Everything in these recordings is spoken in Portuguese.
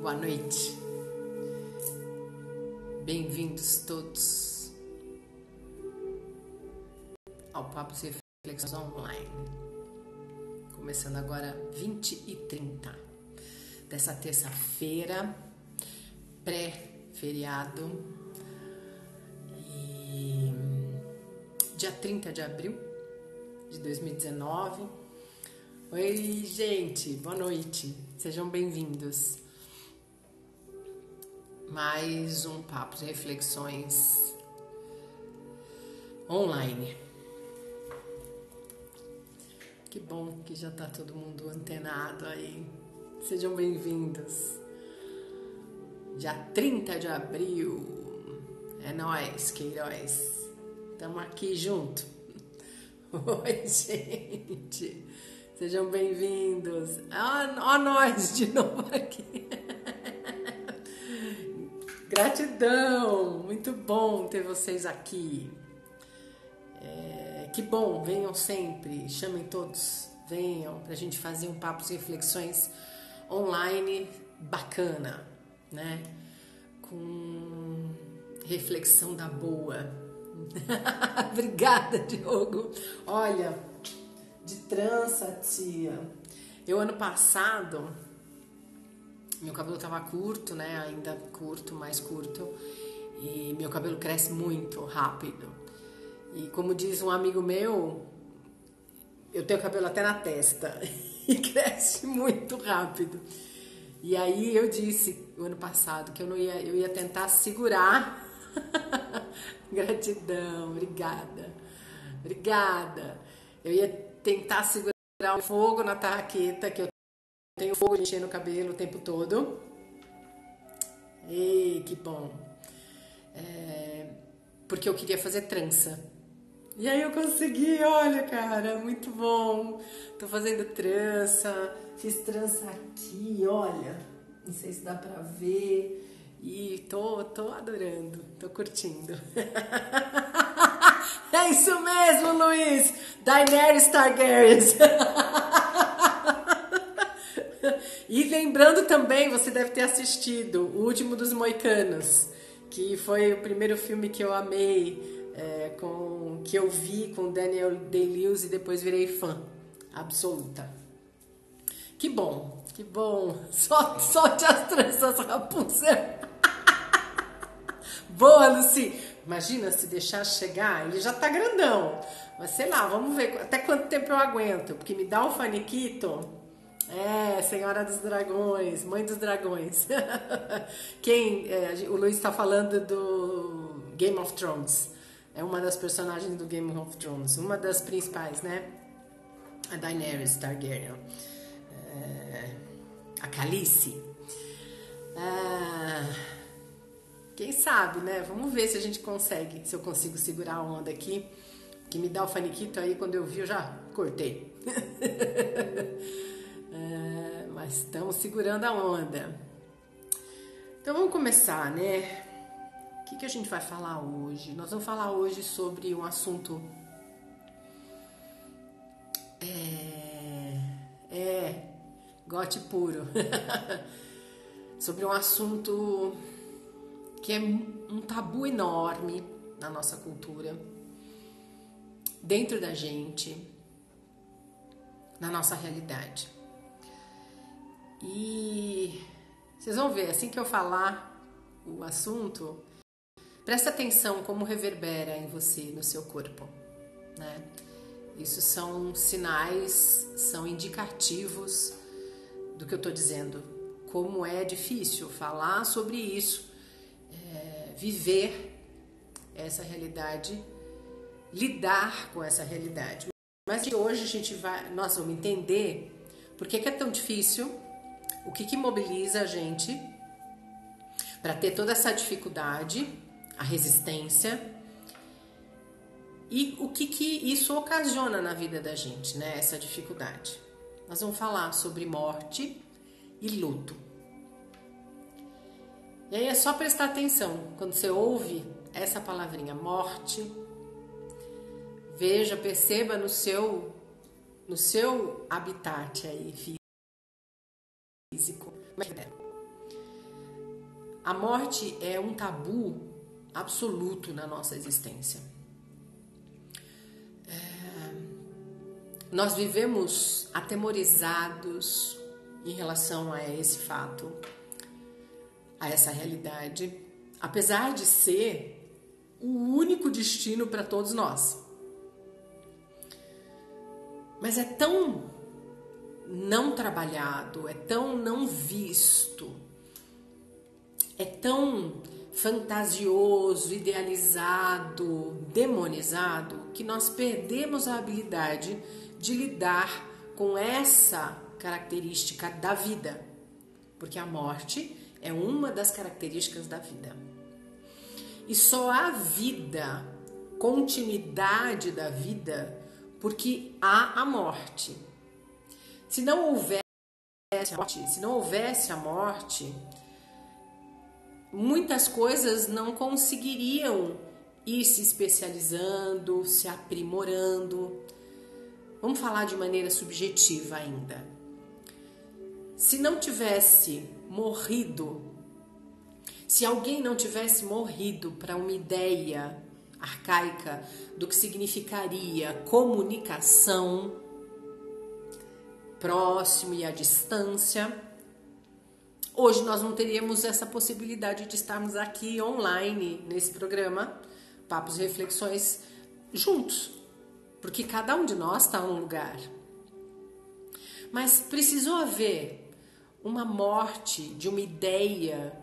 Boa noite. Bem-vindos todos ao Papo e Reflexões Online. Começando agora 20h30 dessa terça-feira, pré-feriado, e dia 30 de abril de 2019. Oi, gente, boa noite, sejam bem-vindos. Mais um Papo de Reflexões Online. Que bom que já tá todo mundo antenado aí. Sejam bem-vindos. Dia 30 de abril. É nóis, Queiroz. Estamos aqui junto. Oi, gente. Sejam bem-vindos. Ó nós de novo aqui. Gratidão. Muito bom ter vocês aqui. Que bom, venham sempre. Chamem todos. Venham pra gente fazer um papo de reflexões online bacana, né? Com reflexão da boa. Obrigada, Diogo. Olha, de trança, tia. Eu ano passado, meu cabelo tava curto, né? Ainda curto, mais curto. E meu cabelo cresce muito rápido. E como diz um amigo meu, eu tenho cabelo até na testa. E cresce muito rápido. E aí eu disse, o ano passado, que eu ia tentar segurar. Gratidão, obrigada. Obrigada. Eu ia tentar segurar o fogo na tarraqueta, que eu tenho fogo de encher no cabelo o tempo todo. Ei, que bom. Porque eu queria fazer trança. E aí eu consegui, olha, cara, muito bom. Tô fazendo trança, fiz trança aqui, olha. Não sei se dá pra ver. E tô adorando, tô curtindo. É isso mesmo, Luiz! Daenerys Targaryen. E lembrando também, você deve ter assistido O Último dos Moicanos, que foi o primeiro filme que eu amei, que eu vi com Daniel Day-Lewis e depois virei fã absoluta. Que bom, que bom. Solte as tranças, Rapunzel. Boa, Lucy. Imagina se deixar chegar, ele já tá grandão. Mas sei lá, vamos ver até quanto tempo eu aguento, porque me dá um faniquito. Senhora dos Dragões, Mãe dos Dragões. O Luiz tá falando do Game of Thrones. É uma das personagens do Game of Thrones, uma das principais, né? A Daenerys Targaryen. A Khaleesi. Quem sabe, né? Vamos ver se a gente consegue, se eu consigo segurar a onda aqui. Que me dá o faniquito aí, quando eu vi, eu já cortei. Mas estamos segurando a onda. Então vamos começar, né? O que a gente vai falar hoje? Nós vamos falar hoje sobre um assunto... gote puro. Sobre um assunto que é um tabu enorme na nossa cultura, dentro da gente, na nossa realidade. E vocês vão ver, assim que eu falar o assunto, presta atenção como reverbera em você, no seu corpo, né? Isso são sinais, são indicativos do que eu estou dizendo. Como é difícil falar sobre isso, viver essa realidade, lidar com essa realidade. Mas hoje nós vamos entender por que é tão difícil, o que mobiliza a gente para ter toda essa dificuldade, a resistência, e o que isso ocasiona na vida da gente, né? Essa dificuldade. Nós vamos falar sobre morte e luto. E aí é só prestar atenção quando você ouve essa palavrinha, morte. Veja, perceba no seu habitat aí físico. A morte é um tabu absoluto na nossa existência. Nós vivemos atemorizados em relação a esse fato, a essa realidade, apesar de ser o único destino para todos nós. Mas é tão não trabalhado, é tão não visto, é tão fantasioso, idealizado, demonizado, que nós perdemos a habilidade de lidar com essa característica da vida, porque a morte é uma das características da vida. E só há vida, continuidade da vida, porque há a morte. Se não houvesse a morte, muitas coisas não conseguiriam ir se especializando, se aprimorando. Vamos falar de maneira subjetiva ainda. Se não tivesse morrido, se alguém não tivesse morrido para uma ideia arcaica do que significaria comunicação, próximo e à distância, hoje nós não teríamos essa possibilidade de estarmos aqui online nesse programa, Papos e Reflexões, juntos, porque cada um de nós está em um lugar. Mas precisou haver uma morte de uma ideia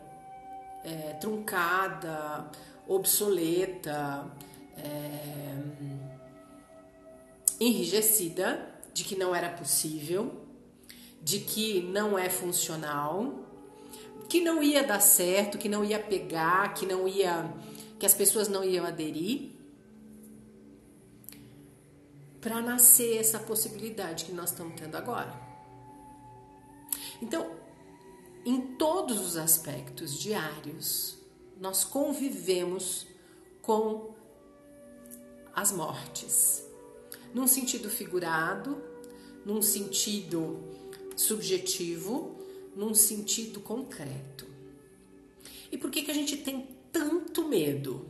truncada, obsoleta, enrijecida, de que não era possível, de que não é funcional, que não ia dar certo, que não ia pegar, que as pessoas não iam aderir, para nascer essa possibilidade que nós estamos tendo agora. Então, em todos os aspectos diários, nós convivemos com as mortes, num sentido figurado, num sentido subjetivo, num sentido concreto. E por que a gente tem tanto medo?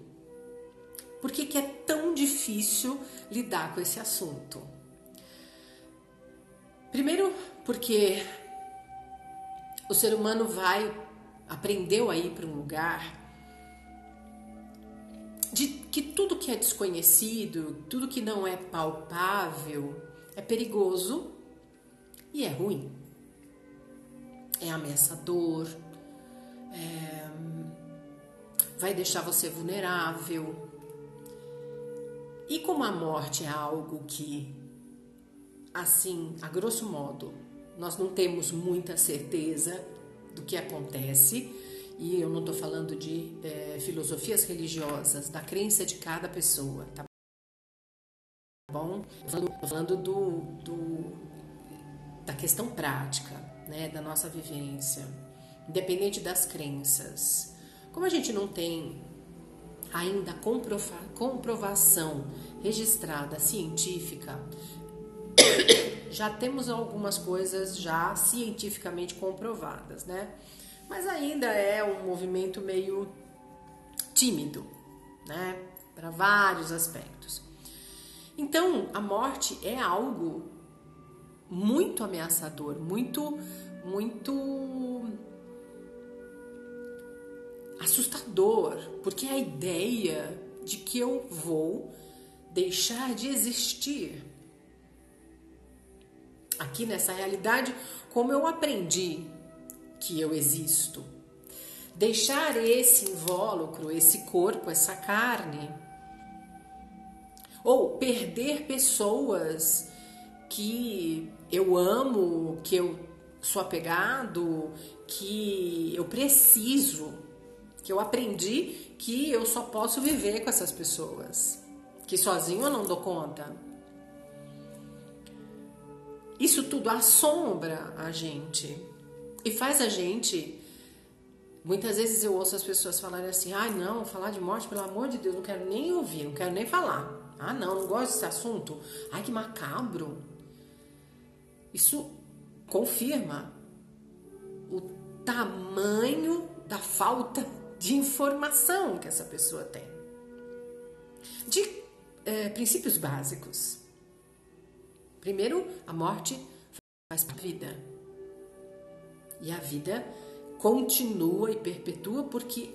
Por que é tão difícil lidar com esse assunto? Primeiro, porque o ser humano aprendeu a ir para um lugar de que tudo que é desconhecido, tudo que não é palpável, é perigoso e é ruim. É ameaçador, vai deixar você vulnerável. E como a morte é algo que, assim, a grosso modo, nós não temos muita certeza do que acontece, e eu não estou falando de filosofias religiosas, da crença de cada pessoa, tá bom? Estou falando da questão prática, né, da nossa vivência, independente das crenças. Como a gente não tem ainda comprovação registrada científica, já temos algumas coisas já cientificamente comprovadas, né? Mas ainda é um movimento meio tímido, né? Para vários aspectos. Então, a morte é algo muito ameaçador, muito assustador, porque é a ideia de que eu vou deixar de existir aqui nessa realidade como eu aprendi que eu existo. Deixar esse invólucro, esse corpo, essa carne, ou perder pessoas que eu amo, que eu sou apegado, que eu preciso, que eu aprendi que eu só posso viver com essas pessoas, que sozinho eu não dou conta. Isso tudo assombra a gente e faz a gente... Muitas vezes eu ouço as pessoas falarem assim: ai, não, falar de morte, pelo amor de Deus, não quero nem ouvir, não quero nem falar. Ah, não gosto desse assunto. Ai, que macabro. Isso confirma o tamanho da falta de informação que essa pessoa tem. De princípios básicos. Primeiro, a morte faz parte da vida. E a vida continua e perpetua porque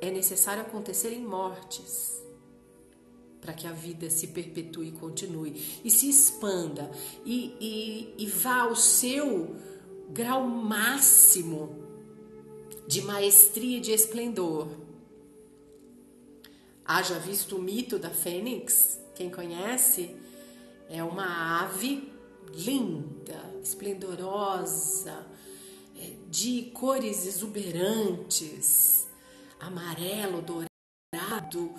é necessário acontecerem mortes para que a vida se perpetue e continue e se expanda e vá ao seu grau máximo de maestria e de esplendor. Haja visto o mito da Fênix, quem conhece, é uma ave linda, esplendorosa, de cores exuberantes, amarelo, dourado,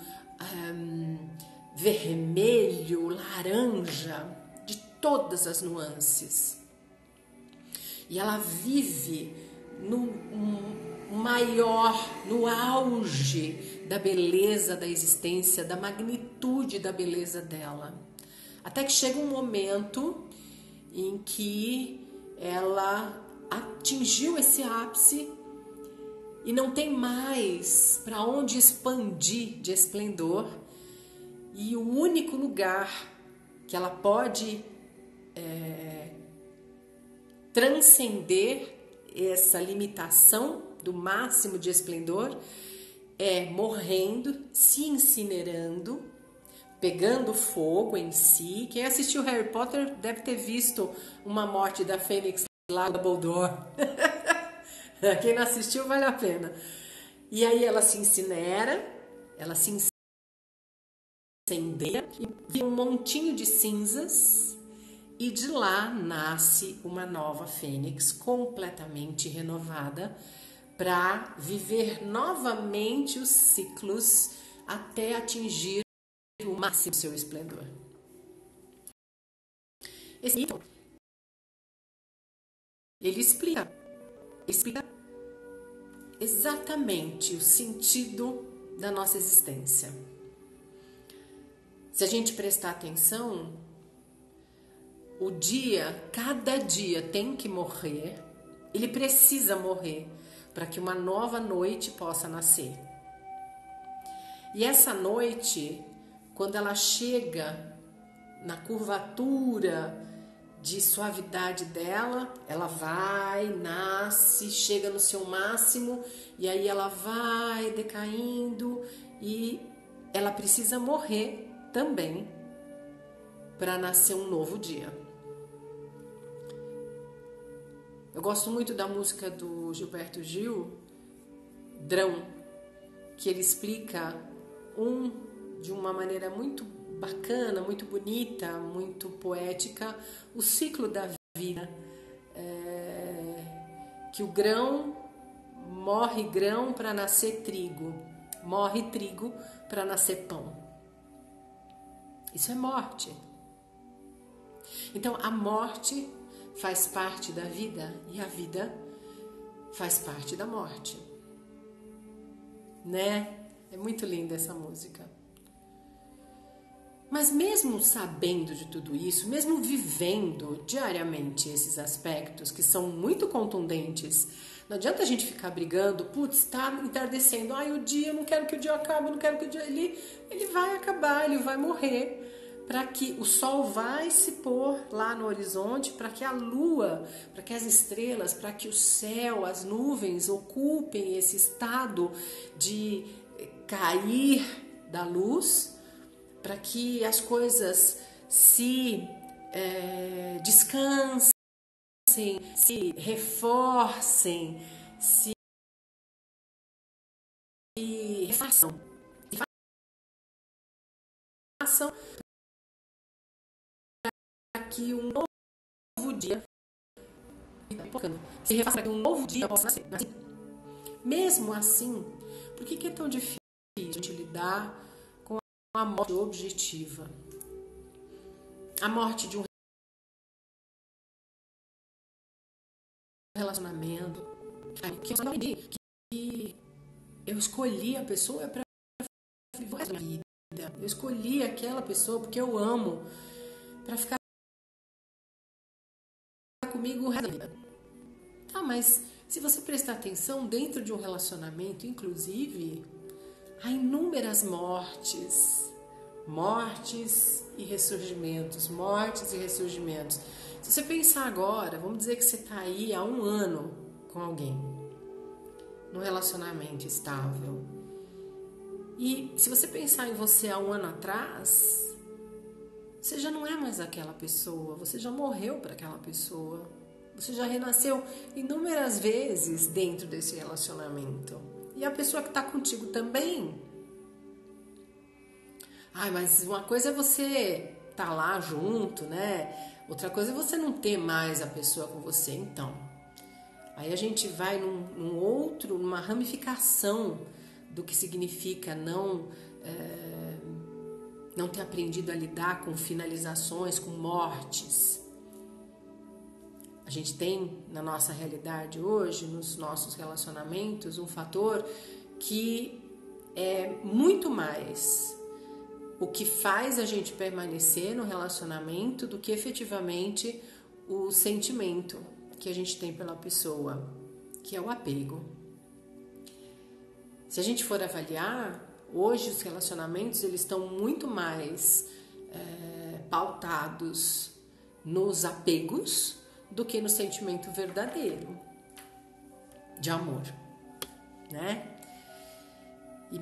vermelho, laranja, de todas as nuances. E ela vive no auge da beleza da existência, da magnitude da beleza dela. Até que chega um momento em que ela atingiu esse ápice e não tem mais para onde expandir de esplendor, e o único lugar que ela pode transcender essa limitação do máximo de esplendor é morrendo, se incinerando, pegando fogo em si. Quem assistiu Harry Potter deve ter visto uma morte da Fênix lá no Dumbledore. Quem não assistiu, vale a pena. E aí ela se incinera, ela se incendeia e vira um montinho de cinzas, e de lá nasce uma nova Fênix completamente renovada para viver novamente os ciclos até atingir o máximo do seu esplendor. Esse mito, ele explica exatamente o sentido da nossa existência. Se a gente prestar atenção, cada dia tem que morrer, ele precisa morrer para que uma nova noite possa nascer. E essa noite, quando ela chega na curvatura de suavidade dela, ela vai, nasce, chega no seu máximo, e aí ela vai decaindo e ela precisa morrer também para nascer um novo dia. Eu gosto muito da música do Gilberto Gil, Drão, que ele explica de uma maneira muito bacana, muito bonita, muito poética, o ciclo da vida. Que o grão morre grão para nascer trigo, morre trigo para nascer pão. Isso é morte. Então a morte faz parte da vida e a vida faz parte da morte, né? É muito linda essa música. Mas mesmo sabendo de tudo isso, mesmo vivendo diariamente esses aspectos que são muito contundentes, não adianta a gente ficar brigando, putz, tá entardecendo, o dia, eu não quero que o dia acabe, eu não quero que o dia... Ele vai acabar, ele vai morrer, para que o sol vai se pôr lá no horizonte, para que a lua, para que as estrelas, para que o céu, as nuvens ocupem esse estado de cair da luz, para que as coisas se descansem, se reforcem, se refaçam para que um novo dia se refaça, para que um novo dia possa nascer. Mesmo assim, por que é tão difícil a gente lidar com a morte objetiva? A morte de um relacionamento. Que eu escolhi a pessoa para viver a minha vida. Eu escolhi aquela pessoa porque eu amo, para ficar comigo o resto da vida. Tá, mas Se você prestar atenção, dentro de um relacionamento, inclusive, há inúmeras mortes. Mortes e ressurgimentos, mortes e ressurgimentos. Se você pensar agora, vamos dizer que você está aí há 1 ano com alguém, num relacionamento estável. E se você pensar em você há 1 ano atrás, você já não é mais aquela pessoa, você já morreu para aquela pessoa. Você já renasceu inúmeras vezes dentro desse relacionamento. E a pessoa que está contigo também. Ai, mas uma coisa é você estar lá junto, né? Outra coisa é você não ter mais a pessoa com você. Então, aí a gente vai numa ramificação do que significa não ter aprendido a lidar com finalizações, com mortes. A gente tem na nossa realidade hoje, nos nossos relacionamentos, um fator que é muito mais o que faz a gente permanecer no relacionamento do que efetivamente o sentimento que a gente tem pela pessoa, que é o apego. Se a gente for avaliar, hoje os relacionamentos eles estão muito mais pautados nos apegos do que no sentimento verdadeiro de amor, né?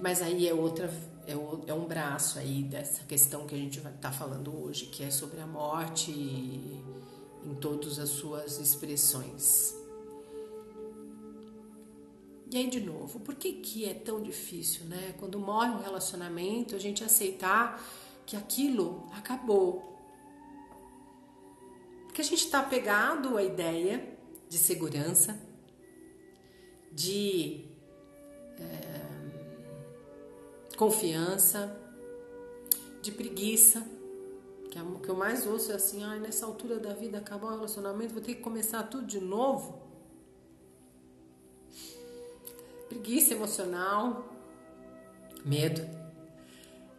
Mas aí é um braço aí dessa questão que a gente vai estar falando hoje, que é sobre a morte em todas as suas expressões. E aí, de novo, por que é tão difícil, né? Quando morre um relacionamento, a gente aceitar que aquilo acabou. Porque a gente está apegado à ideia de segurança, de confiança, de preguiça, que é o que eu mais ouço é assim, nessa altura da vida acabar o relacionamento, vou ter que começar tudo de novo. Preguiça emocional, medo.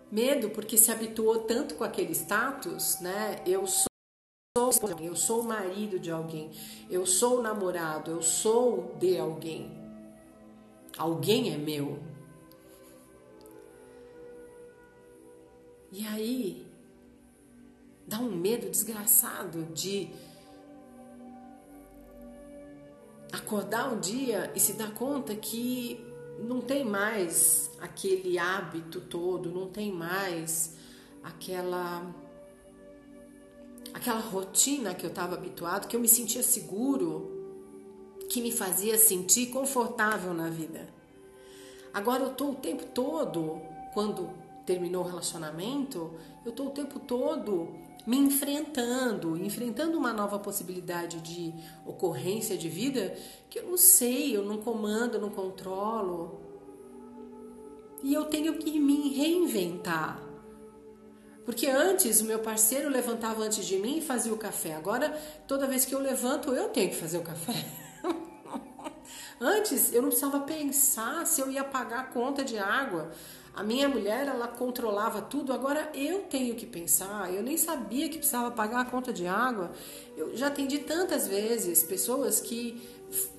Medo porque se habituou tanto com aquele status, né? Eu sou o marido de alguém, eu sou o namorado, eu sou de alguém. Alguém é meu. E aí, dá um medo desgraçado de acordar um dia e se dar conta que não tem mais aquele hábito todo, não tem mais aquela rotina que eu estava habituado, que eu me sentia seguro, que me fazia sentir confortável na vida. Agora eu estou o tempo todo, quando terminou o relacionamento, eu estou o tempo todo me enfrentando uma nova possibilidade de ocorrência de vida que eu não sei, eu não comando, eu não controlo. E eu tenho que me reinventar. Porque antes o meu parceiro levantava antes de mim e fazia o café. Agora, toda vez que eu levanto, eu tenho que fazer o café. Antes, eu não precisava pensar se eu ia pagar a conta de água. A minha mulher, ela controlava tudo, agora eu tenho que pensar. Eu nem sabia que precisava pagar a conta de água. Eu já atendi tantas vezes pessoas que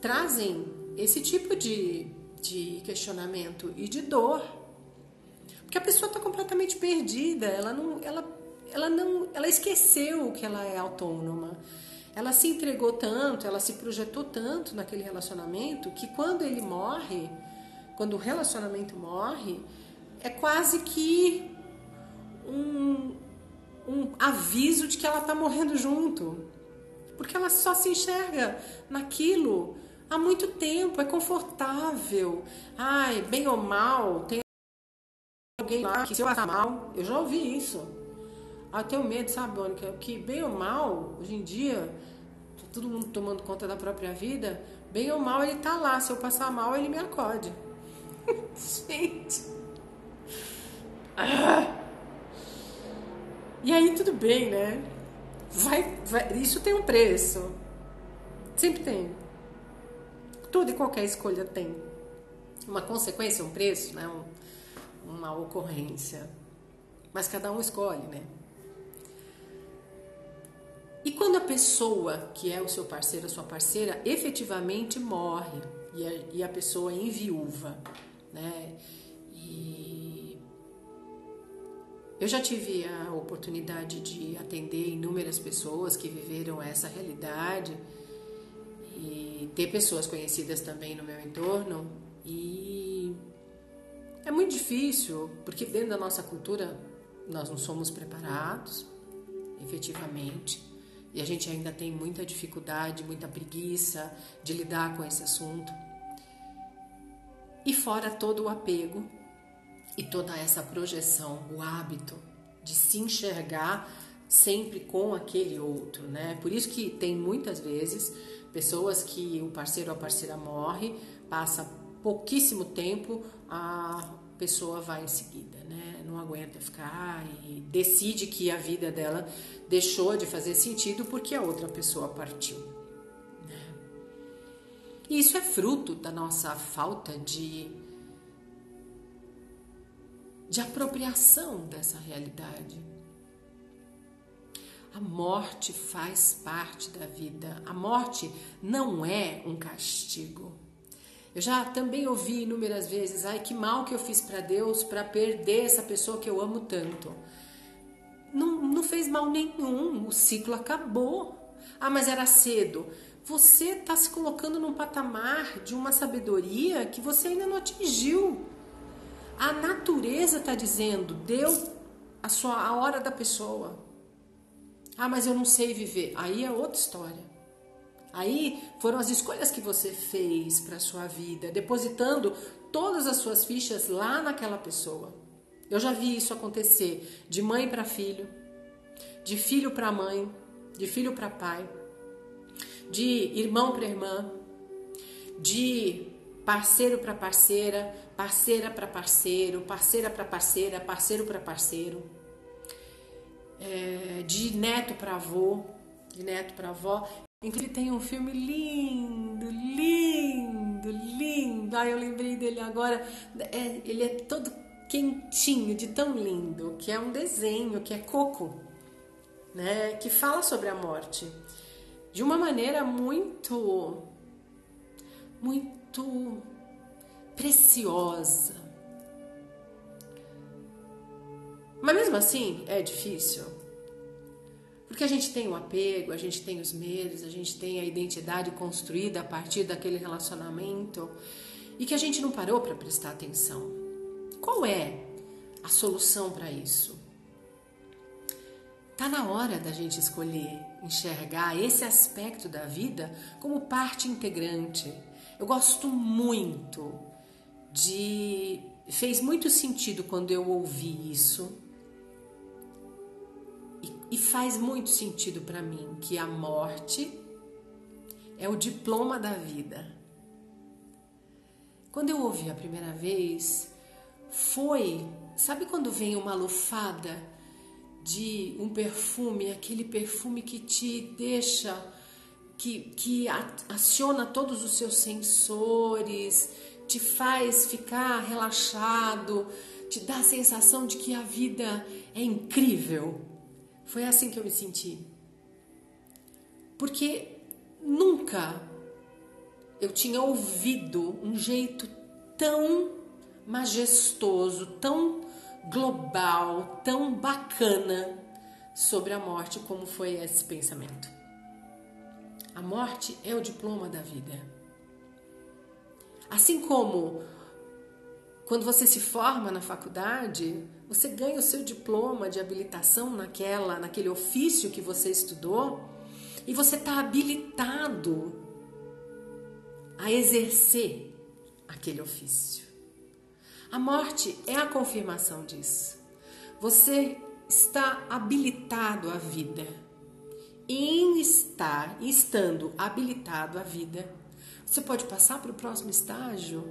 trazem esse tipo de questionamento e de dor. Porque a pessoa está completamente perdida, ela esqueceu que ela é autônoma. Ela se entregou tanto, ela se projetou tanto naquele relacionamento que quando ele morre, quando o relacionamento morre, é quase que um aviso de que ela está morrendo junto. Porque ela só se enxerga naquilo há muito tempo, é confortável. Ai, bem ou mal, tem alguém lá que se eu passar mal, eu já ouvi isso. Eu tenho medo, sabe, Mônica, que bem ou mal, hoje em dia, todo mundo tomando conta da própria vida, bem ou mal ele tá lá, se eu passar mal ele me acode. Gente. E aí tudo bem, né? Isso tem um preço. Sempre tem. Toda e qualquer escolha tem uma consequência, um preço, né? Uma ocorrência. Mas cada um escolhe, né? E quando a pessoa que é o seu parceiro, a sua parceira, efetivamente morre e a pessoa enviúva, né? E eu já tive a oportunidade de atender inúmeras pessoas que viveram essa realidade e ter pessoas conhecidas também no meu entorno, e é muito difícil, porque dentro da nossa cultura nós não somos preparados, efetivamente, e a gente ainda tem muita dificuldade, muita preguiça de lidar com esse assunto. E fora todo o apego e toda essa projeção, o hábito de se enxergar sempre com aquele outro, né? Por isso que tem muitas vezes pessoas que o parceiro ou a parceira morre, passa pouquíssimo tempo, a pessoa vai em seguida, né? Não aguenta ficar e decide que a vida dela deixou de fazer sentido porque a outra pessoa partiu, né? E isso é fruto da nossa falta de apropriação dessa realidade. A morte faz parte da vida. A morte não é um castigo. Eu já também ouvi inúmeras vezes: ai, que mal que eu fiz para Deus para perder essa pessoa que eu amo tanto. Não fez mal nenhum, o ciclo acabou. Ah, mas era cedo. Você está se colocando num patamar de uma sabedoria que você ainda não atingiu. A natureza está dizendo, deu a hora da pessoa. Ah, mas eu não sei viver. Aí é outra história. Aí foram as escolhas que você fez para a sua vida, depositando todas as suas fichas lá naquela pessoa. Eu já vi isso acontecer de mãe para filho, de filho para mãe, de filho para pai, de irmão para irmã, de parceiro para parceira, parceira para parceiro, parceira para parceira, parceiro para parceiro, de neto para avô, de neto para avó. Inclusive tem um filme lindo, lindo, lindo. Eu lembrei dele agora. Ele é todo quentinho, de tão lindo, que é um desenho, que é Coco, né? Que fala sobre a morte de uma maneira muito, muito preciosa. Mas mesmo assim é difícil, porque a gente tem o apego, a gente tem os medos, a gente tem a identidade construída a partir daquele relacionamento e que a gente não parou para prestar atenção. Qual é a solução para isso? Tá na hora da gente escolher enxergar esse aspecto da vida como parte integrante. Eu gosto muito fez muito sentido quando eu ouvi isso. E faz muito sentido para mim que a morte é o diploma da vida. Quando eu ouvi a primeira vez, sabe quando vem uma lufada de um perfume, aquele perfume que te deixa, que aciona todos os seus sensores, te faz ficar relaxado, te dá a sensação de que a vida é incrível. Foi assim que eu me senti. Porque nunca eu tinha ouvido um jeito tão majestoso, tão global, tão bacana sobre a morte como foi esse pensamento. A morte é o diploma da vida. Assim como quando você se forma na faculdade, você ganha o seu diploma de habilitação naquele ofício que você estudou e você está habilitado a exercer aquele ofício. A morte é a confirmação disso. Você está habilitado à vida. E estando habilitado à vida, você pode passar para o próximo estágio,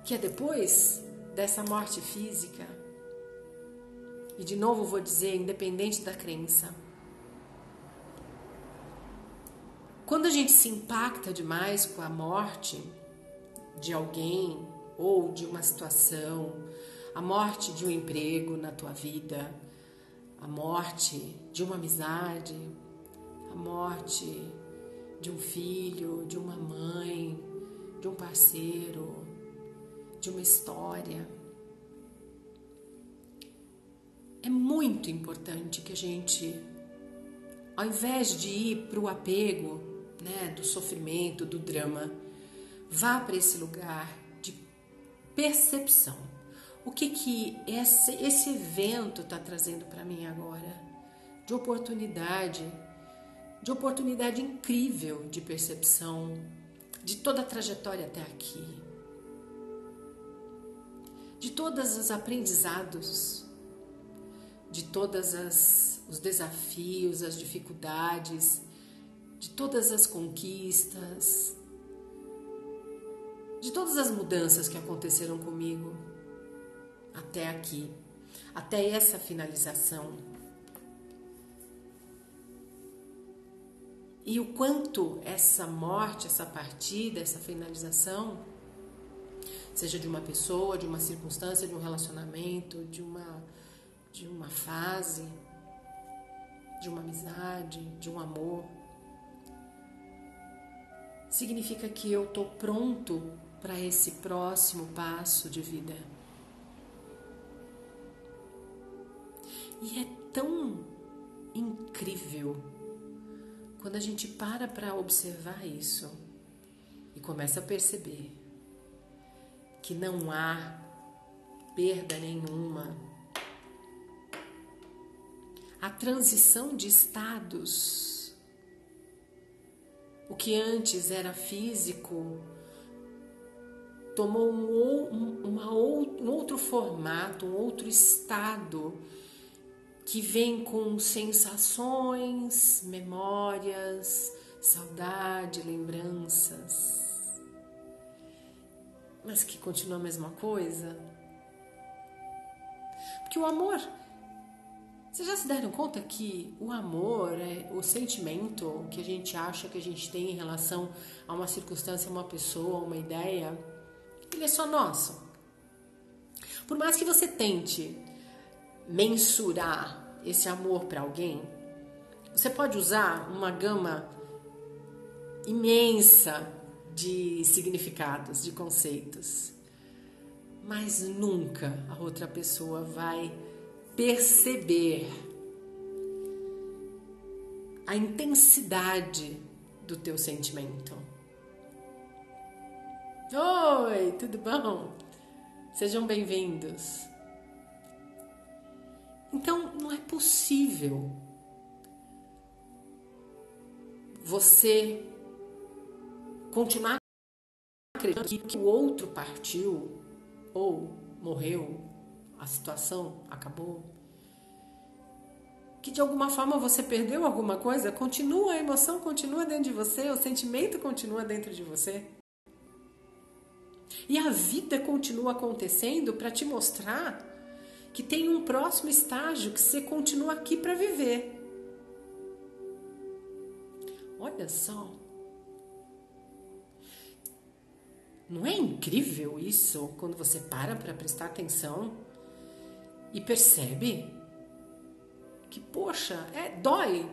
que é depois dessa morte física. E de novo vou dizer, independente da crença. Quando a gente se impacta demais com a morte de alguém ou de uma situação, a morte de um emprego na tua vida, a morte de uma amizade, a morte de um filho, de uma mãe, de um parceiro, de uma história. É muito importante que a gente, ao invés de ir para o apego, né, do sofrimento, do drama, vá para esse lugar de percepção. O que esse evento está trazendo para mim agora? De oportunidade incrível de percepção, de toda a trajetória até aqui, de todos os aprendizados, de todos os desafios, as dificuldades, de todas as conquistas, de todas as mudanças que aconteceram comigo até aqui, até essa finalização. E o quanto essa morte, essa partida, essa finalização, seja de uma pessoa, de uma circunstância, de um relacionamento, de uma fase, de uma amizade, de um amor, significa que eu estou pronto para esse próximo passo de vida. E é tão incrível quando a gente para observar isso e começa a perceber que não há perda nenhuma. A transição de estados, o que antes era físico, tomou um outro formato, um outro estado, que vem com sensações, memórias, saudade, lembranças, mas que continua a mesma coisa. Porque o amor, vocês já se deram conta que o amor é o sentimento que a gente acha que a gente tem em relação a uma circunstância, uma pessoa, uma ideia, ele é só nosso. Por mais que você tente mensurar esse amor para alguém, você pode usar uma gama imensa de significados, de conceitos, mas nunca a outra pessoa vai perceber a intensidade do teu sentimento. Oi, tudo bom? Sejam bem-vindos. Então, não é possível você continuar acreditando que o outro partiu ou morreu, a situação acabou, que de alguma forma você perdeu alguma coisa. Continua, a emoção continua dentro de você, o sentimento continua dentro de você. E a vida continua acontecendo para te mostrar que tem um próximo estágio que você continua aqui para viver. Olha só. Não é incrível isso quando você para prestar atenção e percebe que, poxa, dói,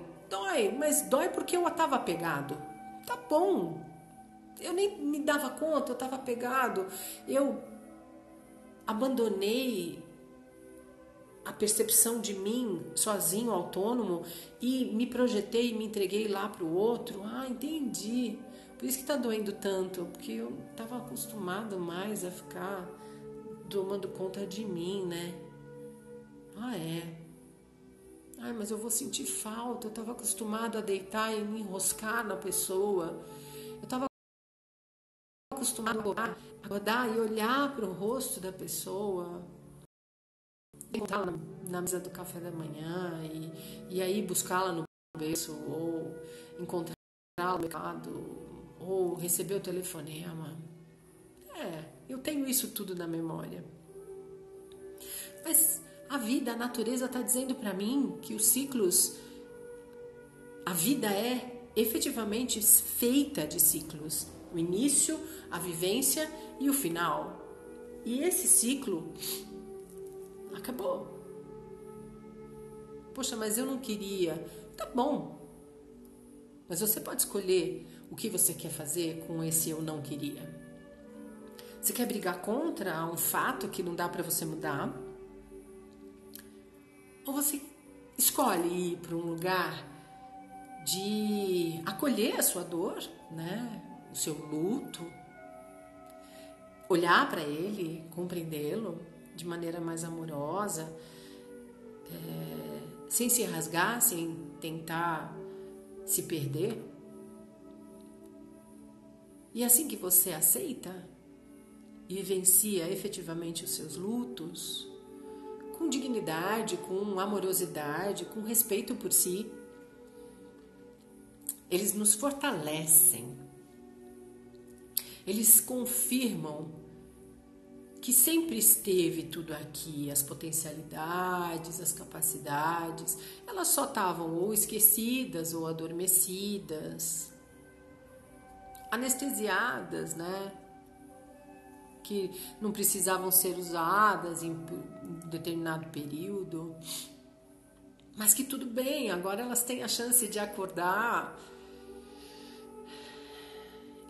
mas dói porque eu estava apegado. Tá bom, eu nem me dava conta, eu estava apegado, eu abandonei a percepção de mim sozinho, autônomo, e me projetei e me entreguei lá para o outro. Ah, entendi. Por isso que está doendo tanto, porque eu estava acostumado mais a ficar tomando conta de mim, né? Ah, é. Ai, mas eu vou sentir falta. Eu estava acostumado a deitar e me enroscar na pessoa. Eu estava acostumado a acordar e olhar para o rosto da pessoa, encontrá-la na mesa do café da manhã e aí buscá-la no berço, ou encontrá-la no mercado, ou receber o telefonema. Eu tenho isso tudo na memória. Mas a vida, a natureza está dizendo para mim que os ciclos, a vida é efetivamente feita de ciclos. O início, a vivência e o final. E esse ciclo acabou. Poxa, mas eu não queria. Tá bom. Mas você pode escolher o que você quer fazer com esse eu não queria. Você quer brigar contra um fato que não dá para você mudar? Ou você escolhe ir para um lugar de acolher a sua dor, né? O seu luto, olhar para ele, compreendê-lo de maneira mais amorosa, sem se rasgar, sem tentar se perder. E assim que você aceita e vivencia efetivamente os seus lutos, com dignidade, com amorosidade, com respeito por si, eles nos fortalecem. Eles confirmam que sempre esteve tudo aqui, as potencialidades, as capacidades, elas só estavam ou esquecidas ou adormecidas, anestesiadas, né? Que não precisavam ser usadas em determinado período, mas que tudo bem, agora elas têm a chance de acordar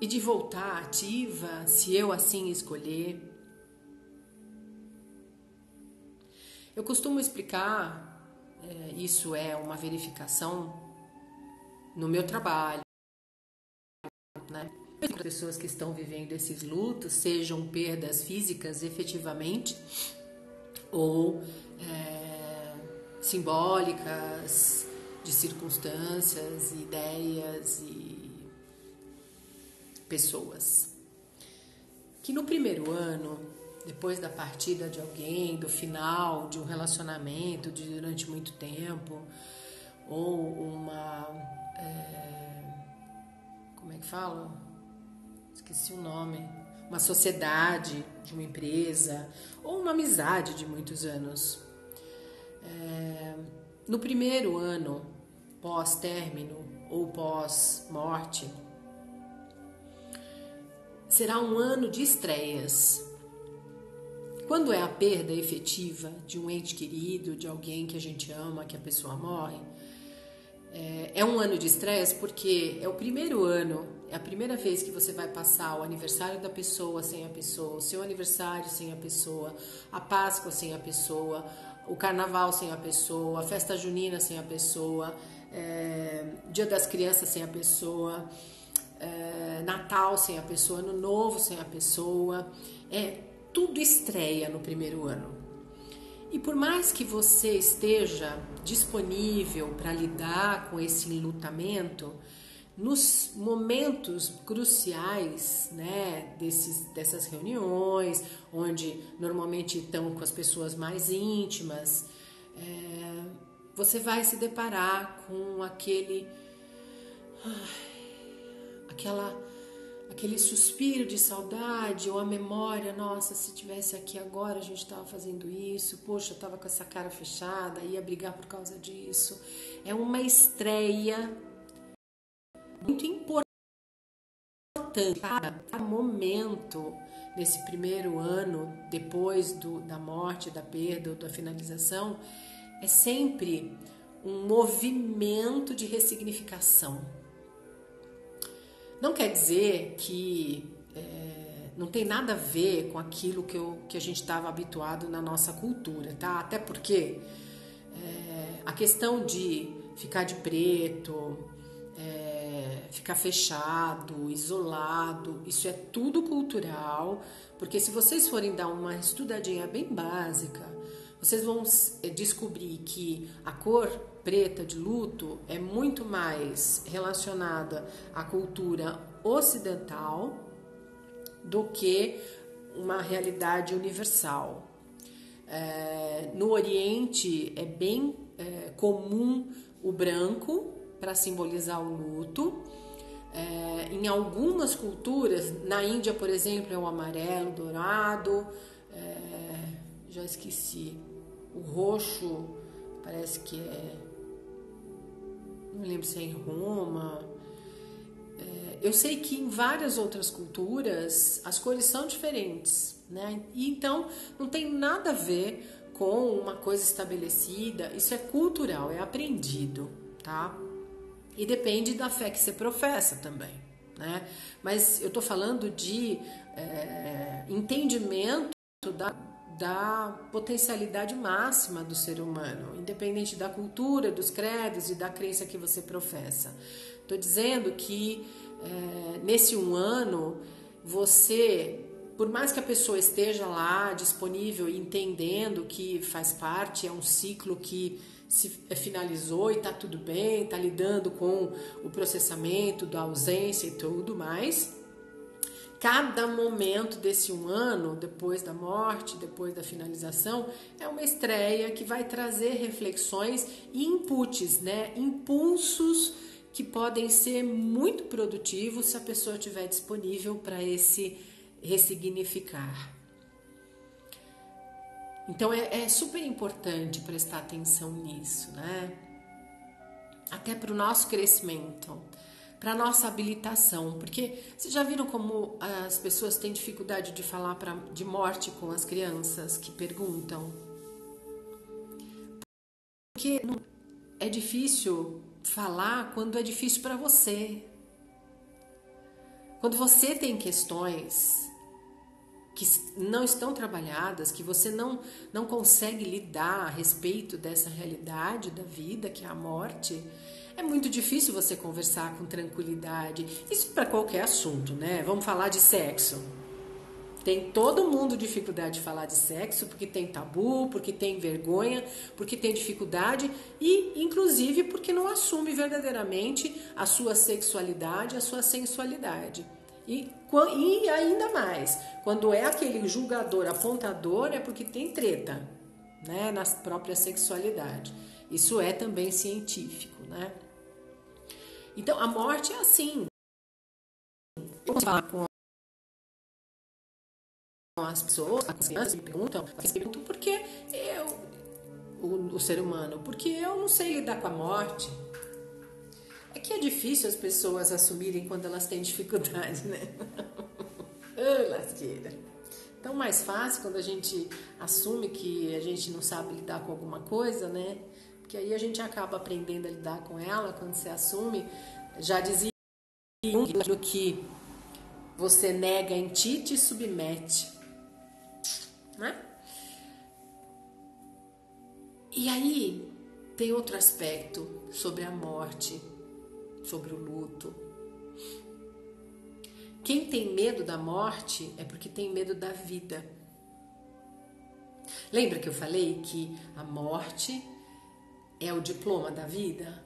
e de voltar ativa, se eu assim escolher. Eu costumo explicar, isso é uma verificação no meu trabalho, né? As pessoas que estão vivendo esses lutos, sejam perdas físicas efetivamente ou simbólicas de circunstâncias, ideias e pessoas. Que no primeiro ano, depois da partida de alguém, do final de um relacionamento durante muito tempo, ou uma... como é que fala? Esqueci o nome. Uma sociedade de uma empresa, ou uma amizade de muitos anos. No primeiro ano, pós-término ou pós-morte, será um ano de estreias. Quando é a perda efetiva de um ente querido, de alguém que a gente ama, que a pessoa morre, é um ano de estresse porque é o primeiro ano, é a primeira vez que você vai passar o aniversário da pessoa sem a pessoa, o seu aniversário sem a pessoa, a Páscoa sem a pessoa, o Carnaval sem a pessoa, a festa junina sem a pessoa, Dia das Crianças sem a pessoa, Natal sem a pessoa, Ano Novo sem a pessoa, tudo estreia no primeiro ano. E por mais que você esteja disponível para lidar com esse enlutamento, nos momentos cruciais, né, dessas reuniões, onde normalmente estão com as pessoas mais íntimas, você vai se deparar com aquele suspiro de saudade ou a memória, nossa, se tivesse aqui agora a gente estava fazendo isso, poxa, eu estava com essa cara fechada, ia brigar por causa disso. É uma estreia muito importante. Cada momento nesse primeiro ano, depois da morte, da perda ou da finalização, é sempre um movimento de ressignificação. Não quer dizer que não tem nada a ver com aquilo que a gente estava habituado na nossa cultura, tá? Até porque a questão de ficar de preto, ficar fechado, isolado, isso é tudo cultural, porque se vocês forem dar uma estudadinha bem básica, vocês vão descobrir que a cor preta de luto é muito mais relacionada à cultura ocidental do que uma realidade universal. No Oriente é bem comum o branco para simbolizar o luto. Em algumas culturas, na Índia, por exemplo, é o amarelo, dourado, já esqueci, o roxo parece que não me lembro se é em Roma. Eu sei que em várias outras culturas as cores são diferentes, né? E então não tem nada a ver com uma coisa estabelecida, isso é cultural, é aprendido, tá? E depende da fé que você professa também, né? Mas eu tô falando de entendimento da potencialidade máxima do ser humano, independente da cultura, dos credos e da crença que você professa. Estou dizendo que nesse 1 ano, você, por mais que a pessoa esteja lá disponível e entendendo que faz parte, é um ciclo que se finalizou e está tudo bem, está lidando com o processamento da ausência e tudo mais, cada momento desse 1 ano, depois da morte, depois da finalização, é uma estreia que vai trazer reflexões e inputs, né? Impulsos que podem ser muito produtivos se a pessoa estiver disponível para esse ressignificar. Então é super importante prestar atenção nisso, né? Até para o nosso crescimento, para a nossa habilitação, porque vocês já viram como as pessoas têm dificuldade de falar de morte com as crianças que perguntam? Porque é difícil falar quando é difícil para você. Quando você tem questões que não estão trabalhadas, que você não consegue lidar a respeito dessa realidade da vida, que é a morte, é muito difícil você conversar com tranquilidade. Isso para qualquer assunto, né? Vamos falar de sexo. Tem todo mundo dificuldade de falar de sexo, porque tem tabu, porque tem vergonha, porque tem dificuldade e, inclusive, porque não assume verdadeiramente a sua sexualidade, a sua sensualidade. E ainda mais, quando é aquele julgador, apontador, é porque tem treta, né, na própria sexualidade. Isso é também científico, né? Então, a morte é assim. Vamos falar com as pessoas, com as crianças, me perguntam por que o ser humano, porque eu não sei lidar com a morte. É que é difícil as pessoas assumirem quando elas têm dificuldade, né? Lasqueira. Então, mais fácil quando a gente assume que a gente não sabe lidar com alguma coisa, né? Porque aí a gente acaba aprendendo a lidar com ela quando você assume. Já dizia que você nega em ti, te submete, né? E aí tem outro aspecto sobre a morte, sobre o luto. Quem tem medo da morte é porque tem medo da vida. Lembra que eu falei que a morte é o diploma da vida?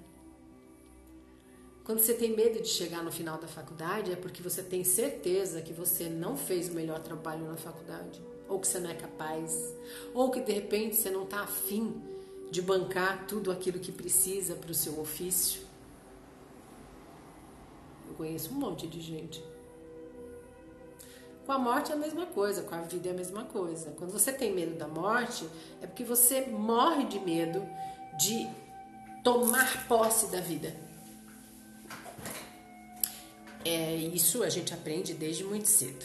Quando você tem medo de chegar no final da faculdade, é porque você tem certeza que você não fez o melhor trabalho na faculdade, ou que você não é capaz, ou que de repente você não está afim de bancar tudo aquilo que precisa para o seu ofício. Eu conheço um monte de gente. Com a morte é a mesma coisa, com a vida é a mesma coisa. Quando você tem medo da morte, é porque você morre de medo de tomar posse da vida. Isso a gente aprende desde muito cedo.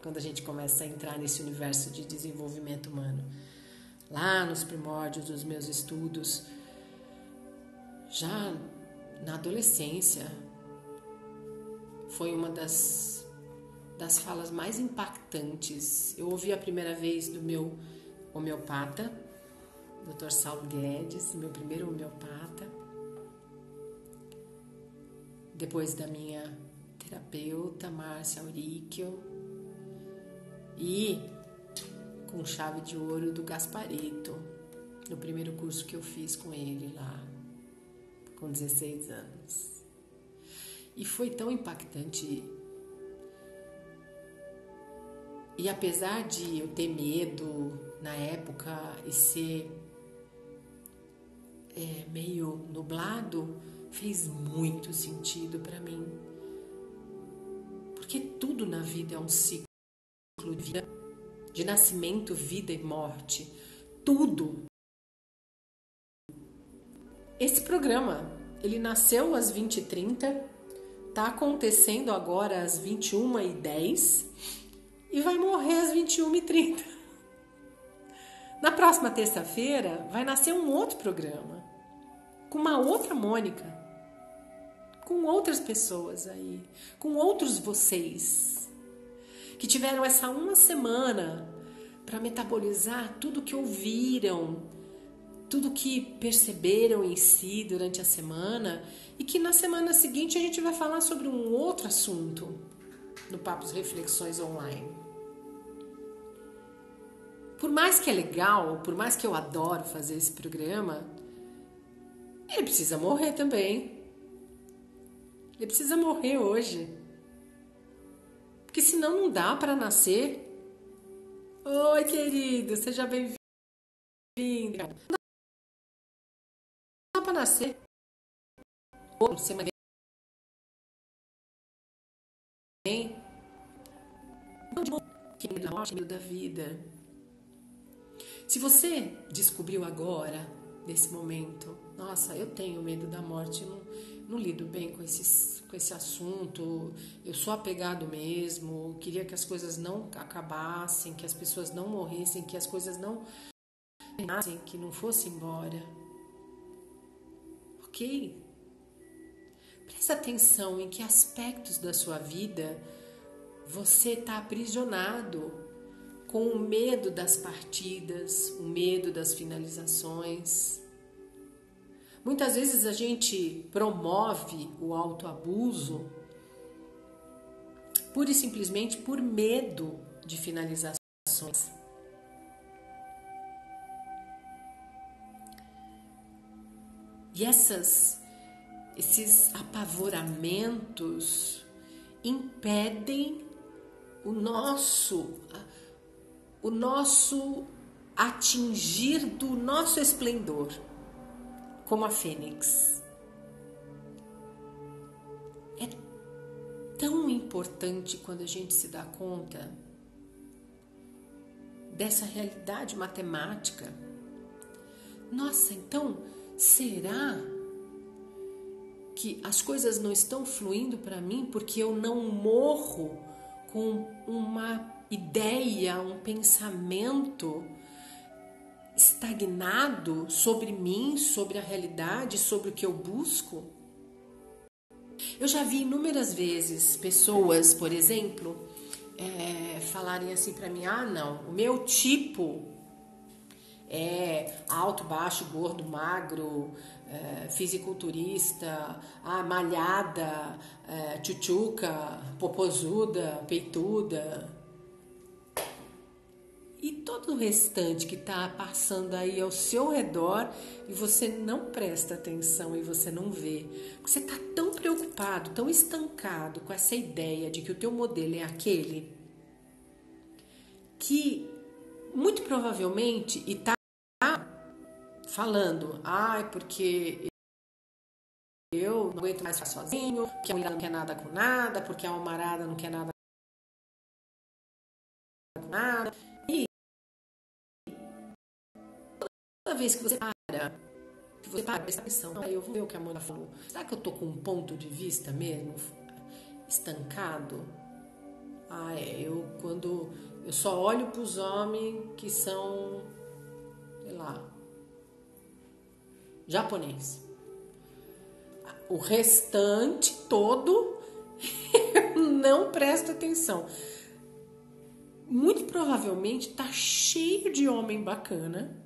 Quando a gente começa a entrar nesse universo de desenvolvimento humano. Lá nos primórdios dos meus estudos, já na adolescência, foi uma das falas mais impactantes. Eu ouvi a primeira vez do meu homeopata, Dr. Saulo Guedes, meu primeiro homeopata, depois da minha terapeuta, Márcia Auricchio, e com chave de ouro do Gasparetto, no primeiro curso que eu fiz com ele lá, com 16 anos. E foi tão impactante. E apesar de eu ter medo na época e ser meio nublado, fez muito sentido para mim. Porque tudo na vida é um ciclo de vida, de nascimento, vida e morte. Tudo. Esse programa, ele nasceu às 20h30, tá acontecendo agora às 21h10 e vai morrer às 21h30. Na próxima terça-feira vai nascer um outro programa com uma outra Mônica, com outras pessoas aí, com outros vocês, que tiveram essa uma semana para metabolizar tudo que ouviram, tudo que perceberam em si durante a semana, e que na semana seguinte a gente vai falar sobre um outro assunto no Papos Reflexões Online. Por mais que é legal, por mais que eu adoro fazer esse programa, ele precisa morrer também. Ele precisa morrer hoje. Porque senão não dá para nascer. Oi, querido, seja bem-vindo. Não dá para nascer. Semana bem. Que medo da vida. Se você descobriu agora, nesse momento, nossa, eu tenho medo da morte, não lido bem com esse assunto, eu sou apegado mesmo, queria que as coisas não acabassem, que as pessoas não morressem, que as coisas não terminassem, que não fossem embora. Ok? Presta atenção em que aspectos da sua vida você está aprisionado com o medo das partidas, o medo das finalizações. Muitas vezes a gente promove o autoabuso pura e simplesmente por medo de finalizações. E esses apavoramentos impedem o nosso atingir do nosso esplendor, como a fênix. É tão importante quando a gente se dá conta dessa realidade matemática. Nossa, então, será que as coisas não estão fluindo para mim porque eu não morro com uma ideia, um pensamento estagnado sobre mim, sobre a realidade, sobre o que eu busco? Eu já vi inúmeras vezes pessoas, por exemplo, falarem assim para mim: ah, não, o meu tipo é alto, baixo, gordo, magro, fisiculturista, malhada, tchutchuca, popozuda, peituda. E todo o restante que está passando aí ao seu redor e você não presta atenção e você não vê. Você está tão preocupado, tão estancado com essa ideia de que o teu modelo é aquele, que muito provavelmente está falando: é porque eu não aguento mais ficar sozinho, porque a mulher não quer nada com nada, porque a almarada não quer nada com nada. E toda vez que você para, presta atenção, eu vou ver o que a Amanda falou. Será que eu tô com um ponto de vista mesmo estancado? Quando eu só olho para os homens que são, sei lá, japonês. O restante todo eu não presto atenção. Muito provavelmente tá cheio de homem bacana,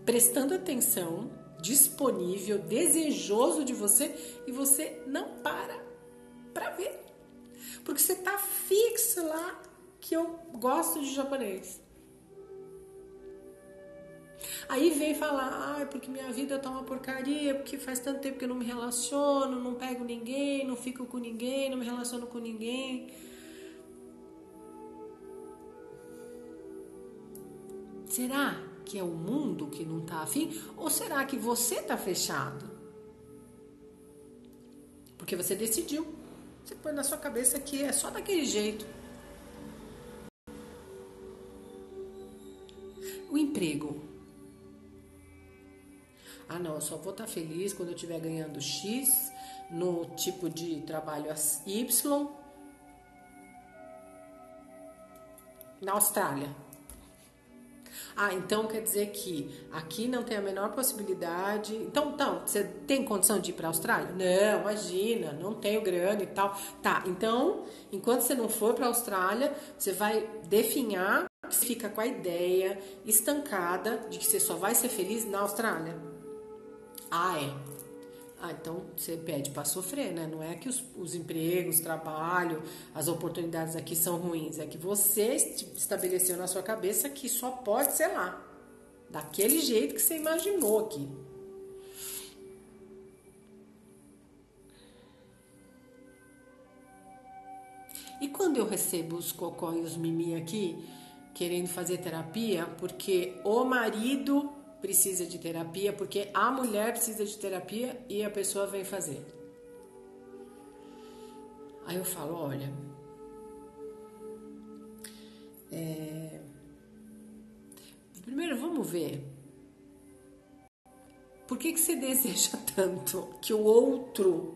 prestando atenção, disponível, desejoso de você, e você não para ver. Porque você tá fixo lá que eu gosto de japonês. Aí vem falar: porque minha vida tá uma porcaria, porque faz tanto tempo que eu não me relaciono, não pego ninguém, não fico com ninguém, não me relaciono com ninguém. Será que é o mundo que não tá afim? Ou será que você tá fechado? Porque você decidiu. Você põe na sua cabeça que é só daquele jeito. O emprego. Não, eu só vou estar feliz quando eu estiver ganhando X no tipo de trabalho Y na Austrália. Ah, então quer dizer que aqui não tem a menor possibilidade. Então, você tem condição de ir para a Austrália? Não, imagina, não tenho grana e tal. Tá, então, enquanto você não for para a Austrália, você vai definhar que você fica com a ideia estancada de que você só vai ser feliz na Austrália. Ah, é. Ah, então você pede para sofrer, né? Não é que os empregos, trabalho, as oportunidades aqui são ruins. É que você estabeleceu na sua cabeça que só pode ser lá. Daquele jeito que você imaginou aqui. E quando eu recebo os cocó e os mimi aqui, querendo fazer terapia, porque o marido precisa de terapia, porque a mulher precisa de terapia e a pessoa vem fazer. Aí eu falo, olha, primeiro vamos ver, por que você deseja tanto que o outro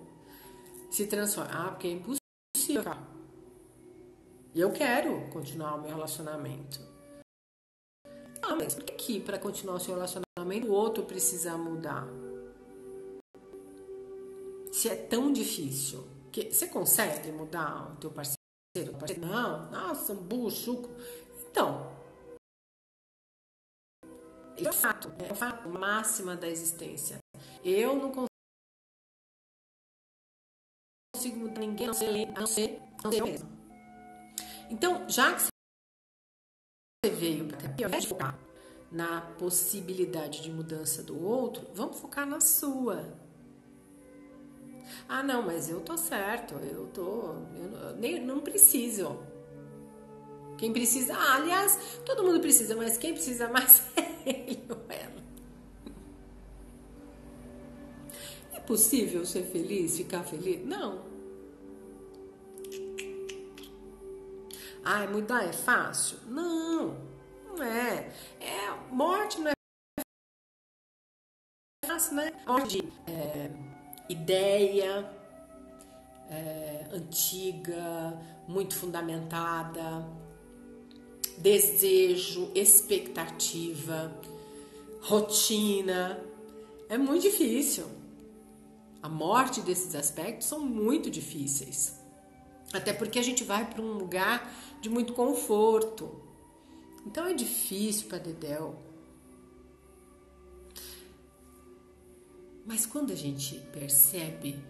se transforme? Ah, porque é impossível. Eu quero continuar o meu relacionamento. Ah, mas por que para continuar o seu relacionamento o outro precisa mudar? Se é tão difícil, que você consegue mudar o teu parceiro? Não, nossa, um burro, chuco. Então, é o fato máxima da existência. Eu não consigo mudar ninguém, a não ser eu mesma. Então, já que você veio para terapia, ao invés de focar na possibilidade de mudança do outro, vamos focar na sua. Ah, não, mas eu tô certo, eu nem não preciso. Quem precisa, aliás, todo mundo precisa, mas quem precisa mais é ele ou ela. É possível ser feliz, ficar feliz? Não. Ah, mudar é fácil? Não, não é. Morte não é fácil, né? Morte de ideia antiga, muito fundamentada, desejo, expectativa, rotina. É muito difícil. A morte desses aspectos são muito difíceis. Até porque a gente vai para um lugar de muito conforto. Então é difícil para Dedéu. Mas quando a gente percebe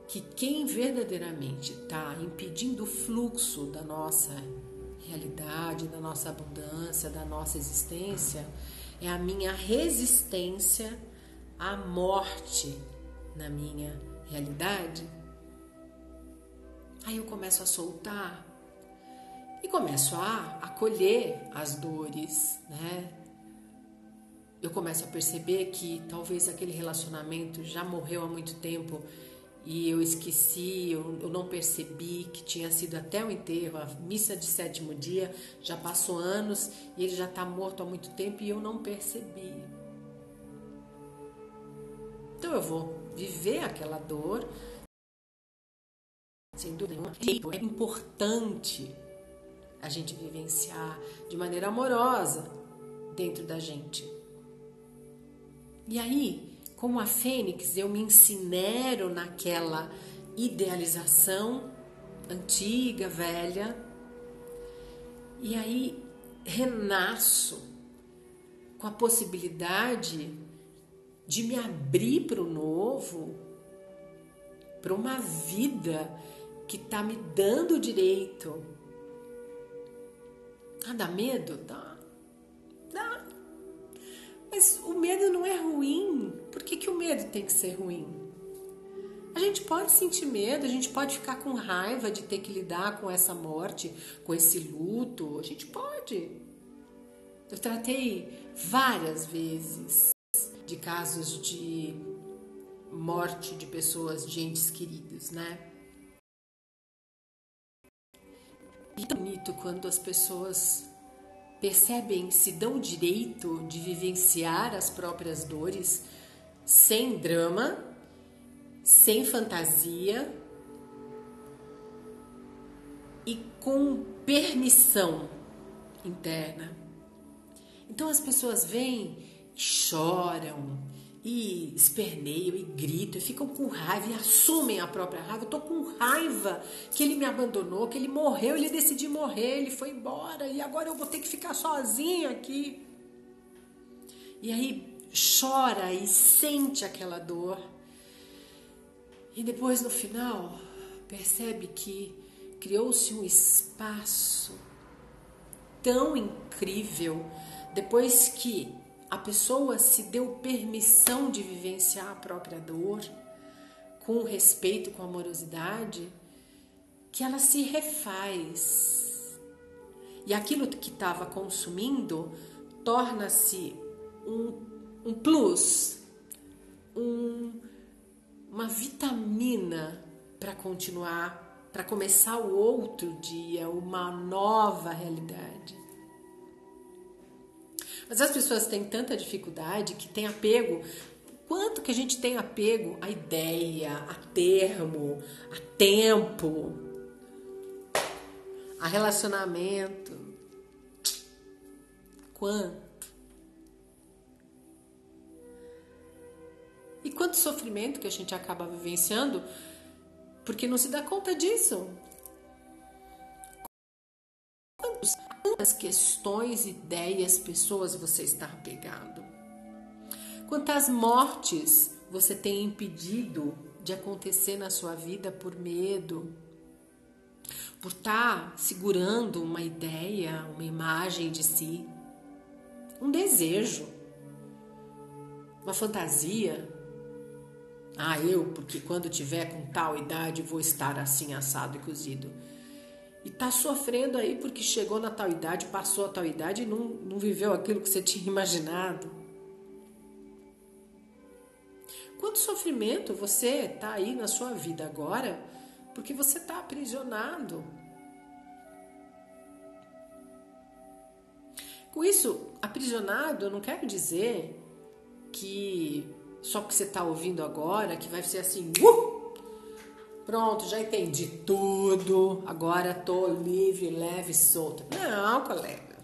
que quem verdadeiramente está impedindo o fluxo da nossa realidade, da nossa abundância, da nossa existência, é a minha resistência à morte na minha realidade, aí eu começo a soltar e começo a acolher as dores, né? Eu começo a perceber que talvez aquele relacionamento já morreu há muito tempo e eu esqueci, eu não percebi que tinha sido até o enterro, a missa de 7º dia, já passou anos e ele já está morto há muito tempo e eu não percebi. Então eu vou viver aquela dor, sem dúvida nenhuma. É importante a gente vivenciar de maneira amorosa dentro da gente. E aí, como a fênix, eu me incinero naquela idealização antiga, velha, e aí renasço com a possibilidade de me abrir para o novo, para uma vida que está me dando direito. Ah, dá medo? Dá. Mas o medo não é ruim. Por que o medo tem que ser ruim? A gente pode sentir medo, a gente pode ficar com raiva de ter que lidar com essa morte, com esse luto. A gente pode. Eu tratei várias vezes de casos de morte de pessoas, de entes queridos, né? E é bonito quando as pessoas percebem, se dão o direito de vivenciar as próprias dores sem drama, sem fantasia e com permissão interna. Então as pessoas vêm e choram, e esperneiam, e gritam, e ficam com raiva, e assumem a própria raiva. Eu tô com raiva que ele me abandonou, que ele morreu, ele decidiu morrer, ele foi embora, e agora eu vou ter que ficar sozinha aqui. E aí chora e sente aquela dor. E depois, no final, percebe que criou-se um espaço tão incrível, depois que a pessoa se deu permissão de vivenciar a própria dor, com respeito, com amorosidade, que ela se refaz. E aquilo que estava consumindo torna-se um plus, uma vitamina para continuar, para começar o outro dia, uma nova realidade. Mas as pessoas têm tanta dificuldade que tem apego. Quanto que a gente tem apego à ideia, a termo, a tempo, a relacionamento? Quanto? E quanto sofrimento que a gente acaba vivenciando porque não se dá conta disso. Quantas questões, ideias, pessoas você está apegado? Quantas mortes você tem impedido de acontecer na sua vida por medo? Por estar segurando uma ideia, uma imagem de si, um desejo, uma fantasia. Porque quando tiver com tal idade vou estar assim, assado e cozido. E tá sofrendo aí porque chegou na tal idade, passou a tal idade e não viveu aquilo que você tinha imaginado. Quanto sofrimento você tá aí na sua vida agora porque você tá aprisionado. Com isso, aprisionado, eu não quero dizer que só porque você está ouvindo agora, que vai ser assim, pronto, já entendi tudo, agora tô livre, leve e solta. Não, colega.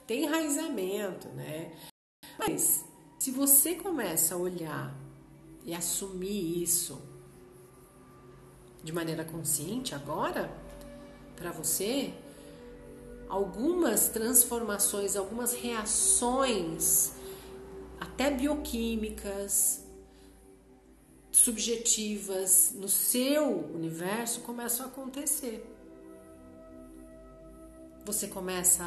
Tem enraizamento, né? Mas se você começa a olhar e assumir isso de maneira consciente agora, para você, algumas transformações, algumas reações até bioquímicas, subjetivas no seu universo começam a acontecer. Você começa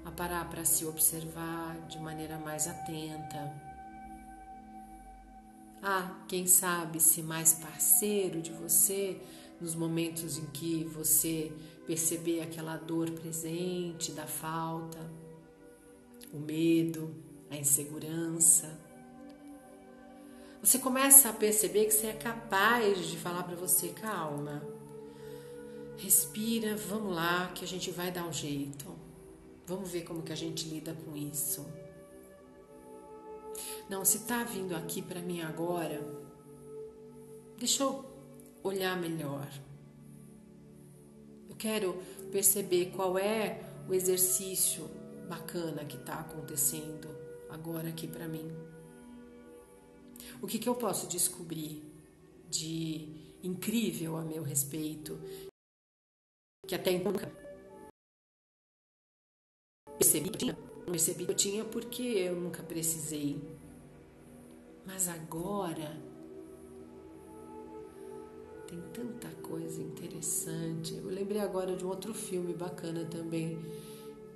a parar para se observar de maneira mais atenta. Quem sabe ser mais parceiro de você nos momentos em que você perceber aquela dor presente da falta, o medo, a insegurança. Você começa a perceber que você é capaz de falar para você, calma, respira, vamos lá que a gente vai dar um jeito. Vamos ver como que a gente lida com isso. Não, se tá vindo aqui para mim agora, deixa eu olhar melhor. Eu quero perceber qual é o exercício bacana que está acontecendo agora aqui para mim. O que eu posso descobrir de incrível a meu respeito, que até então nunca percebi que eu tinha porque eu nunca precisei. Mas agora tem tanta coisa interessante. Eu lembrei agora de um outro filme bacana também,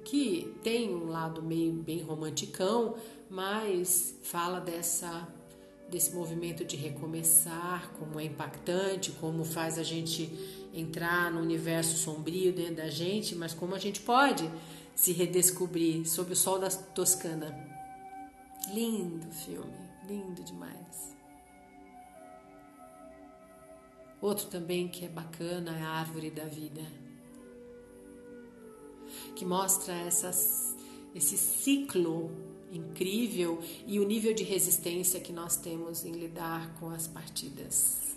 que tem um lado meio bem romanticão, mas fala desse movimento de recomeçar, como é impactante, como faz a gente entrar no universo sombrio dentro da gente, mas como a gente pode se redescobrir sob o sol da Toscana. Lindo filme, lindo demais. Outro também que é bacana é a Árvore da Vida, que mostra esse ciclo incrível e o nível de resistência que nós temos em lidar com as partidas.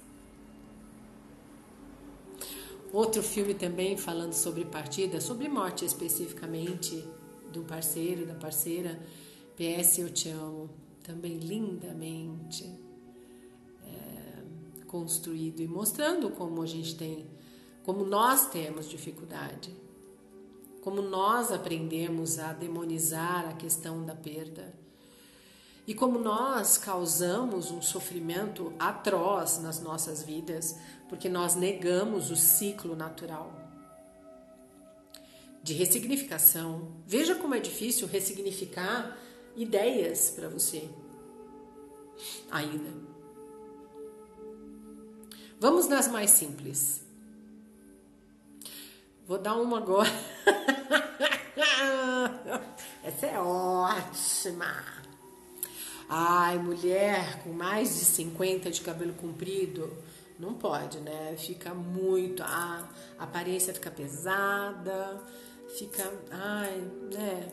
Outro filme também falando sobre partida, sobre morte especificamente, do parceiro, da parceira. PS, eu te amo. Também lindamente construído e mostrando como a gente tem, como nós temos dificuldade, como nós aprendemos a demonizar a questão da perda e como nós causamos um sofrimento atroz nas nossas vidas porque nós negamos o ciclo natural de ressignificação. Veja como é difícil ressignificar ideias para você ainda. Vamos nas mais simples. Vou dar uma agora. Essa é ótima. Ai, mulher com mais de 50 de cabelo comprido, não pode, né? Fica muito, a aparência fica pesada, fica, ai, né?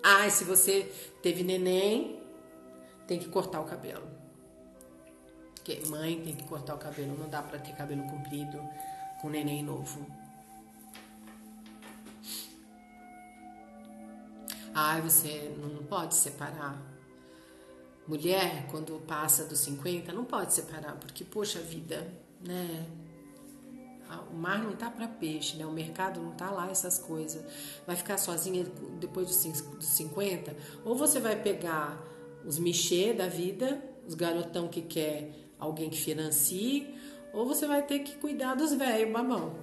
Ai, se você teve neném, tem que cortar o cabelo. Porque mãe tem que cortar o cabelo, não dá pra ter cabelo comprido com neném novo. Ai, você não pode separar. Mulher, quando passa dos 50, não pode separar, porque, poxa vida, né? O mar não tá para peixe, né? O mercado não tá lá, essas coisas. Vai ficar sozinha depois dos 50? Ou você vai pegar os michê da vida, os garotão que quer alguém que financie, ou você vai ter que cuidar dos velhos, mamão.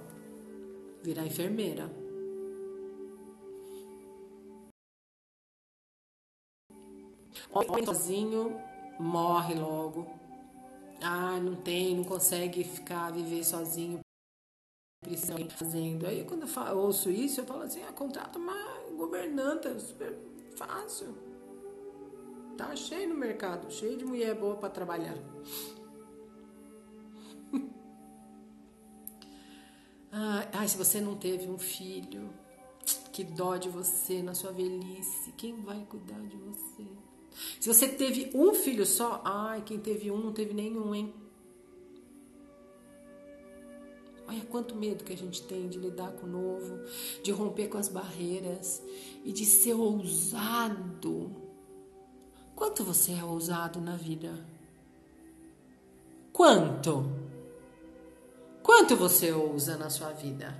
Virar enfermeira. Homem sozinho morre logo. Ah, não consegue viver sozinho. Precisa fazendo. Aí quando eu ouço isso, eu falo assim, contrata uma governanta, super fácil. Tá cheio no mercado, cheio de mulher boa para trabalhar. Se você não teve um filho, que dó de você na sua velhice, quem vai cuidar de você? Se você teve um filho só, quem teve um não teve nenhum, hein? Olha quanto medo que a gente tem de lidar com o novo, de romper com as barreiras e de ser ousado. Quanto você é ousado na vida? Quanto? Quanto você ousa na sua vida?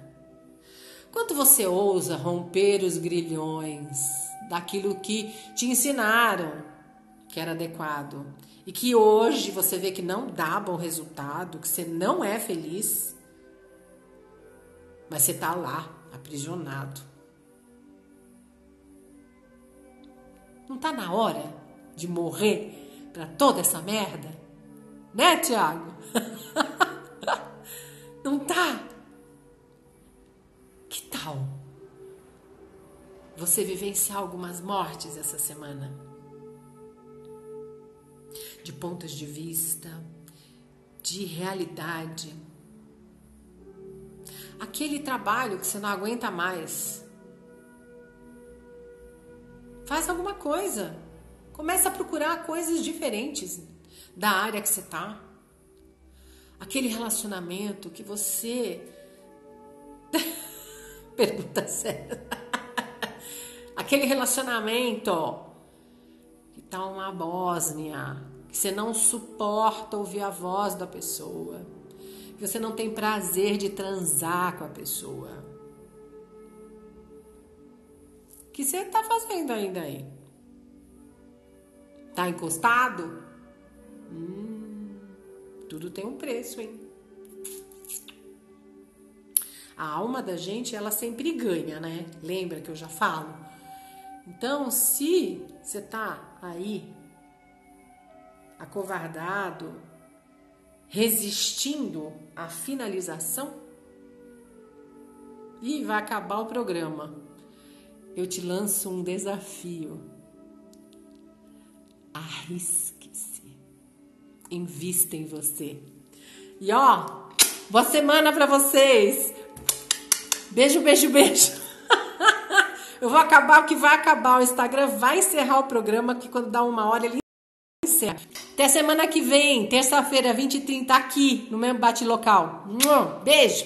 Quanto você ousa romper os grilhões daquilo que te ensinaram que era adequado e que hoje você vê que não dá bom resultado, que você não é feliz, mas você tá lá, aprisionado. Não tá na hora de morrer pra toda essa merda? Né, Tiago? Não tá? Que tal você vivenciar algumas mortes essa semana? De pontos de vista, de realidade. Aquele trabalho que você não aguenta mais. Faz alguma coisa. Começa a procurar coisas diferentes da área que você tá. Aquele relacionamento que você... Pergunta séria. Aquele relacionamento que tá uma Bósnia, que você não suporta ouvir a voz da pessoa, que você não tem prazer de transar com a pessoa. O que você tá fazendo ainda aí? Tá encostado? Tudo tem um preço, hein? A alma da gente, ela sempre ganha, né? Lembra que eu já falo? Então, se você tá aí acovardado, resistindo à finalização, e vai acabar o programa, eu te lanço um desafio. Arrisque-se. Invista em você. E ó, boa semana pra vocês. Beijo, beijo, beijo. Eu vou acabar o que vai acabar. O Instagram vai encerrar o programa, que quando dá 1 hora ele encerra. Até semana que vem, terça-feira, 20h30, aqui no mesmo bate local. Beijo!